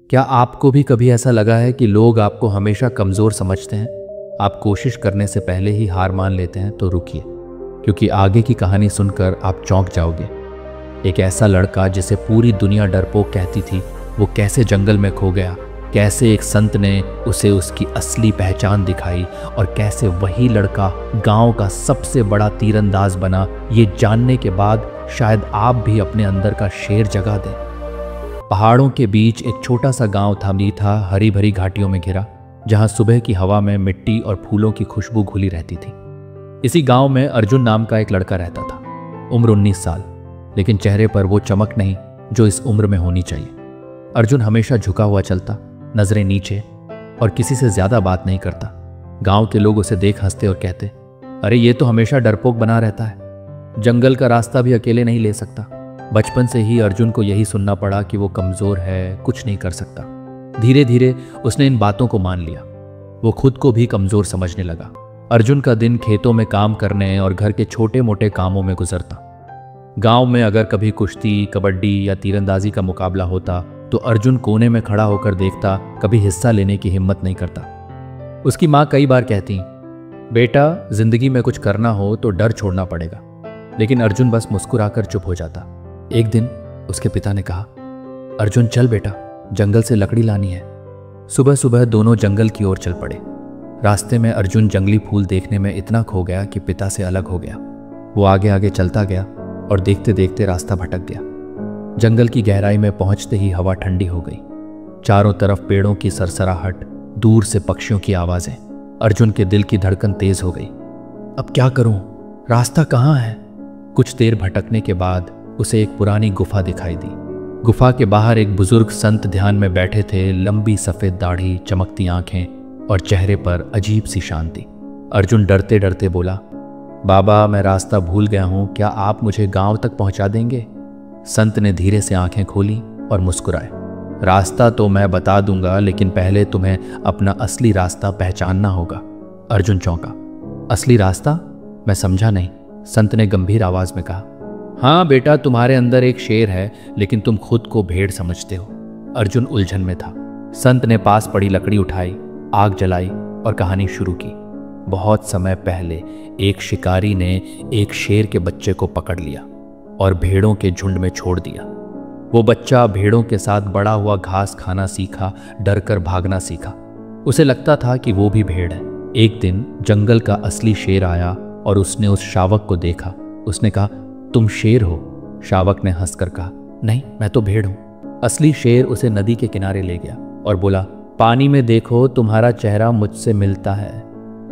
क्या आपको भी कभी ऐसा लगा है कि लोग आपको हमेशा कमज़ोर समझते हैं? आप कोशिश करने से पहले ही हार मान लेते हैं, तो रुकिए, क्योंकि आगे की कहानी सुनकर आप चौंक जाओगे। एक ऐसा लड़का जिसे पूरी दुनिया डरपोक कहती थी, वो कैसे जंगल में खो गया, कैसे एक संत ने उसे उसकी असली पहचान दिखाई और कैसे वही लड़का गांव का सबसे बड़ा तीरंदाज बना। ये जानने के बाद शायद आप भी अपने अंदर का शेर जगा दें। पहाड़ों के बीच एक छोटा सा गांव था, मीठा हरी भरी घाटियों में घिरा, जहां सुबह की हवा में मिट्टी और फूलों की खुशबू घुली रहती थी। इसी गांव में अर्जुन नाम का एक लड़का रहता था। उम्र 19 साल, लेकिन चेहरे पर वो चमक नहीं जो इस उम्र में होनी चाहिए। अर्जुन हमेशा झुका हुआ चलता, नजरें नीचे, और किसी से ज्यादा बात नहीं करता। गांव के लोग उसे देख हंसते और कहते, अरे ये तो हमेशा डरपोक बना रहता है, जंगल का रास्ता भी अकेले नहीं ले सकता। बचपन से ही अर्जुन को यही सुनना पड़ा कि वो कमजोर है, कुछ नहीं कर सकता। धीरे धीरे उसने इन बातों को मान लिया। वो खुद को भी कमजोर समझने लगा। अर्जुन का दिन खेतों में काम करने और घर के छोटे मोटे कामों में गुजरता। गांव में अगर कभी कुश्ती, कबड्डी या तीरंदाजी का मुकाबला होता तो अर्जुन कोने में खड़ा होकर देखता, कभी हिस्सा लेने की हिम्मत नहीं करता। उसकी माँ कई बार कहती, बेटा जिंदगी में कुछ करना हो तो डर छोड़ना पड़ेगा, लेकिन अर्जुन बस मुस्कुराकर चुप हो जाता। एक दिन उसके पिता ने कहा, अर्जुन चल बेटा, जंगल से लकड़ी लानी है। सुबह सुबह दोनों जंगल की ओर चल पड़े। रास्ते में अर्जुन जंगली फूल देखने में इतना खो गया कि पिता से अलग हो गया। वो आगे आगे चलता गया और देखते देखते रास्ता भटक गया। जंगल की गहराई में पहुंचते ही हवा ठंडी हो गई। चारों तरफ पेड़ों की सरसराहट, दूर से पक्षियों की आवाजें। अर्जुन के दिल की धड़कन तेज हो गई। अब क्या करूं? रास्ता कहाँ है? कुछ देर भटकने के बाद उसे एक पुरानी गुफा दिखाई दी। गुफा के बाहर एक बुजुर्ग संत ध्यान में बैठे थे। लंबी सफेद दाढ़ी, चमकती आंखें और चेहरे पर अजीब सी शांति। अर्जुन डरते डरते बोला, बाबा मैं रास्ता भूल गया हूं, क्या आप मुझे गांव तक पहुंचा देंगे? संत ने धीरे से आंखें खोली और मुस्कुराए। रास्ता तो मैं बता दूंगा, लेकिन पहले तुम्हें अपना असली रास्ता पहचानना होगा। अर्जुन चौंका। असली रास्ता? मैं समझा नहीं। संत ने गंभीर आवाज में कहा, हाँ बेटा, तुम्हारे अंदर एक शेर है, लेकिन तुम खुद को भेड़ समझते हो। अर्जुन उलझन में था। संत ने पास पड़ी लकड़ी उठाई, आग जलाई और कहानी शुरू की। बहुत समय पहले एक शिकारी ने एक शेर के बच्चे को पकड़ लिया और भेड़ों के झुंड में छोड़ दिया। वो बच्चा भेड़ों के साथ बड़ा हुआ घास खाना सीखा, डरकर भागना सीखा। उसे लगता था कि वो भी भेड़ है। एक दिन जंगल का असली शेर आया और उसने उस शावक को देखा। उसने कहा, तुम शेर हो? शावक ने हंसकर कहा, नहीं, मैं तो भेड़ हूं। असली शेर उसे नदी के किनारे ले गया और बोला, पानी में देखो, तुम्हारा चेहरा मुझसे मिलता है।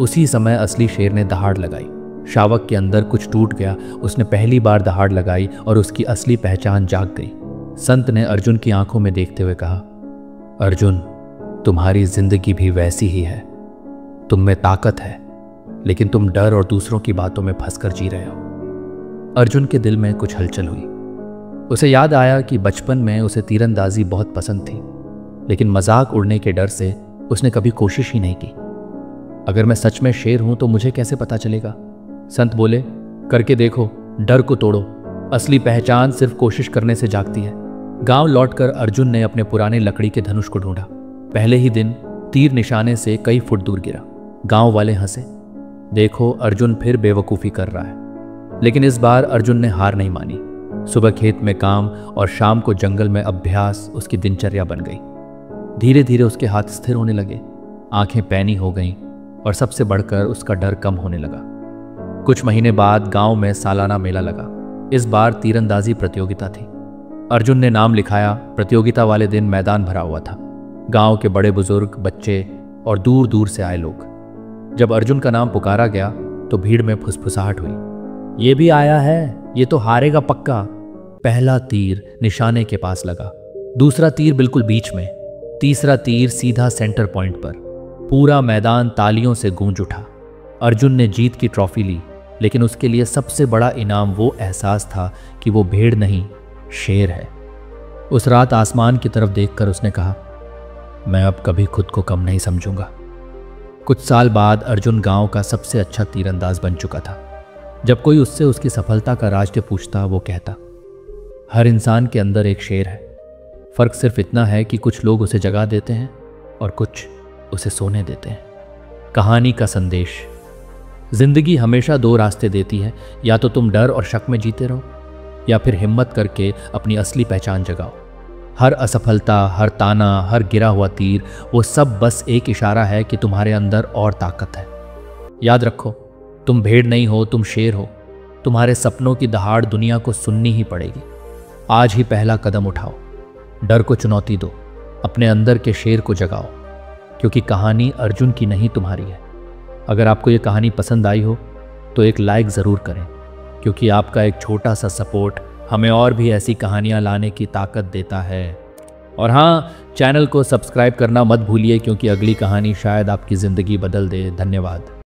उसी समय असली शेर ने दहाड़ लगाई। शावक के अंदर कुछ टूट गया। उसने पहली बार दहाड़ लगाई और उसकी असली पहचान जाग गई। संत ने अर्जुन की आंखों में देखते हुए कहा, अर्जुन, तुम्हारी जिंदगी भी वैसी ही है। तुम में ताकत है, लेकिन तुम डर और दूसरों की बातों में फंसकर जी रहे हो। अर्जुन के दिल में कुछ हलचल हुई। उसे याद आया कि बचपन में उसे तीरंदाजी बहुत पसंद थी, लेकिन मजाक उड़ने के डर से उसने कभी कोशिश ही नहीं की। अगर मैं सच में शेर हूं तो मुझे कैसे पता चलेगा? संत बोले, करके देखो, डर को तोड़ो। असली पहचान सिर्फ कोशिश करने से जागती है। गांव लौटकर अर्जुन ने अपने पुराने लकड़ी के धनुष को ढूंढा। पहले ही दिन तीर निशाने से कई फुट दूर गिरा। गांव वाले हंसे, देखो अर्जुन फिर बेवकूफ़ी कर रहा है। लेकिन इस बार अर्जुन ने हार नहीं मानी। सुबह खेत में काम और शाम को जंगल में अभ्यास उसकी दिनचर्या बन गई। धीरे धीरे उसके हाथ स्थिर होने लगे, आंखें पैनी हो गईं और सबसे बढ़कर उसका डर कम होने लगा। कुछ महीने बाद गांव में सालाना मेला लगा। इस बार तीरंदाजी प्रतियोगिता थी। अर्जुन ने नाम लिखाया। प्रतियोगिता वाले दिन मैदान भरा हुआ था। गांव के बड़े बुजुर्ग, बच्चे और दूर दूर से आए लोग। जब अर्जुन का नाम पुकारा गया तो भीड़ में फुसफुसाहट हुई, ये भी आया है, ये तो हारेगा पक्का। पहला तीर निशाने के पास लगा, दूसरा तीर बिल्कुल बीच में, तीसरा तीर सीधा सेंटर पॉइंट पर। पूरा मैदान तालियों से गूंज उठा। अर्जुन ने जीत की ट्रॉफी ली, लेकिन उसके लिए सबसे बड़ा इनाम वो एहसास था कि वो भेड़ नहीं, शेर है। उस रात आसमान की तरफ देखकर उसने कहा, मैं अब कभी खुद को कम नहीं समझूंगा। कुछ साल बाद अर्जुन गांव का सबसे अच्छा तीरंदाज बन चुका था। जब कोई उससे उसकी सफलता का राज पूछता, वो कहता, हर इंसान के अंदर एक शेर है। फ़र्क सिर्फ इतना है कि कुछ लोग उसे जगा देते हैं और कुछ उसे सोने देते हैं। कहानी का संदेश। जिंदगी हमेशा दो रास्ते देती है, या तो तुम डर और शक में जीते रहो, या फिर हिम्मत करके अपनी असली पहचान जगाओ। हर असफलता, हर ताना, हर गिरा हुआ तीर, वो सब बस एक इशारा है कि तुम्हारे अंदर और ताकत है। याद रखो, तुम भेड़ नहीं हो, तुम शेर हो। तुम्हारे सपनों की दहाड़ दुनिया को सुननी ही पड़ेगी। आज ही पहला कदम उठाओ, डर को चुनौती दो, अपने अंदर के शेर को जगाओ, क्योंकि कहानी अर्जुन की नहीं, तुम्हारी है। अगर आपको ये कहानी पसंद आई हो तो एक लाइक ज़रूर करें, क्योंकि आपका एक छोटा सा सपोर्ट हमें और भी ऐसी कहानियाँ लाने की ताकत देता है। और हाँ, चैनल को सब्सक्राइब करना मत भूलिए, क्योंकि अगली कहानी शायद आपकी ज़िंदगी बदल दे। धन्यवाद।